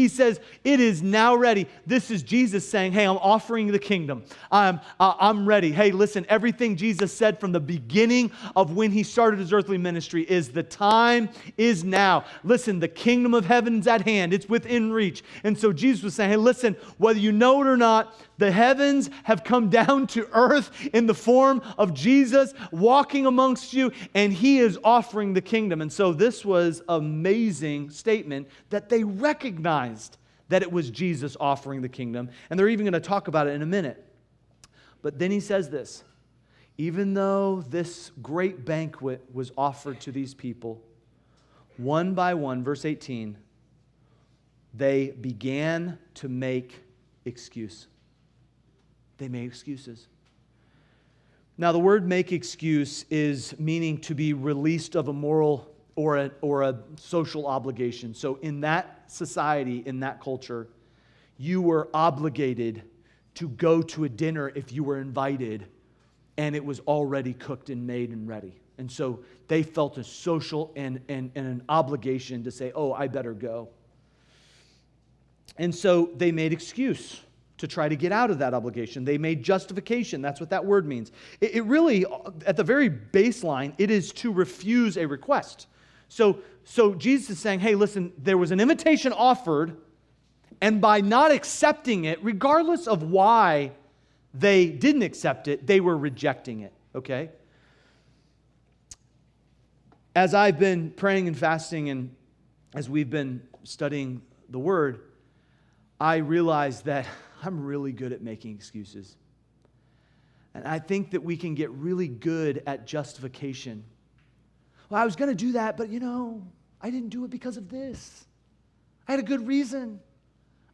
He says, it is now ready. This is Jesus saying, hey, I'm offering the kingdom. I'm ready. Hey, listen, everything Jesus said from the beginning of when he started his earthly ministry is the time is now. Listen, the kingdom of heaven's at hand. It's within reach. And so Jesus was saying, hey, listen, whether you know it or not, the heavens have come down to earth in the form of Jesus walking amongst you, and he is offering the kingdom. And so this was an amazing statement that they recognized that it was Jesus offering the kingdom. And they're even going to talk about it in a minute. But then he says this, even though this great banquet was offered to these people, one by one, verse 18, they began to make excuse. They made excuses. Now, the word make excuse is meaning to be released of a moral or a social obligation. So in that society, in that culture, you were obligated to go to a dinner if you were invited and it was already cooked and made and ready. And so they felt a social and an obligation to say, oh, I better go. And so they made excuse to try to get out of that obligation. They made justification. That's what that word means. It really, at the very baseline, it is to refuse a request. So Jesus is saying, hey, listen, there was an invitation offered, and by not accepting it, regardless of why they didn't accept it, they were rejecting it, okay? As I've been praying and fasting, and as we've been studying the Word, I realize that I'm really good at making excuses. And I think that we can get really good at justification. Well, I was going to do that, but I didn't do it because of this. I had a good reason.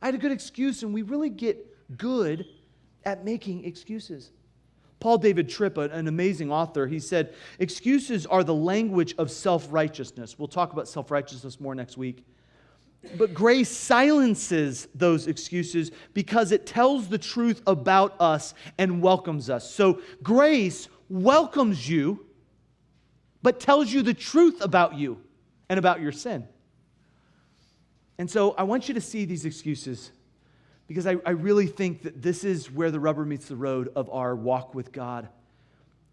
I had a good excuse, and we really get good at making excuses. Paul David Tripp, an amazing author, he said, excuses are the language of self-righteousness. We'll talk about self-righteousness more next week. But grace silences those excuses because it tells the truth about us and welcomes us. So grace welcomes you, but tells you the truth about you and about your sin. And so I want you to see these excuses because I really think that this is where the rubber meets the road of our walk with God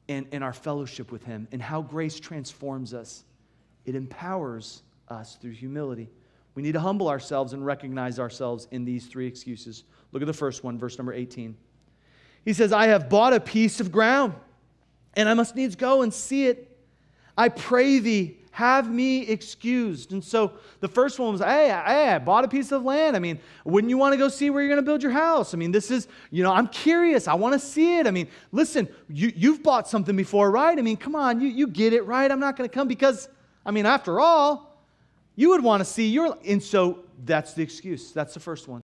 and our fellowship with Him and how grace transforms us. It empowers us through humility. We need to humble ourselves and recognize ourselves in these three excuses. Look at the first one, verse number 18. He says, I have bought a piece of ground, and I must needs go and see it. I pray thee, have me excused. And so the first one was, hey, I bought a piece of land. I mean, wouldn't you want to go see where you're going to build your house? I mean, this is, I'm curious. I want to see it. I mean, listen, you've bought something before, right? I mean, come on, you get it, right? I'm not going to come because, after all, you would want to see and so that's the excuse. That's the first one.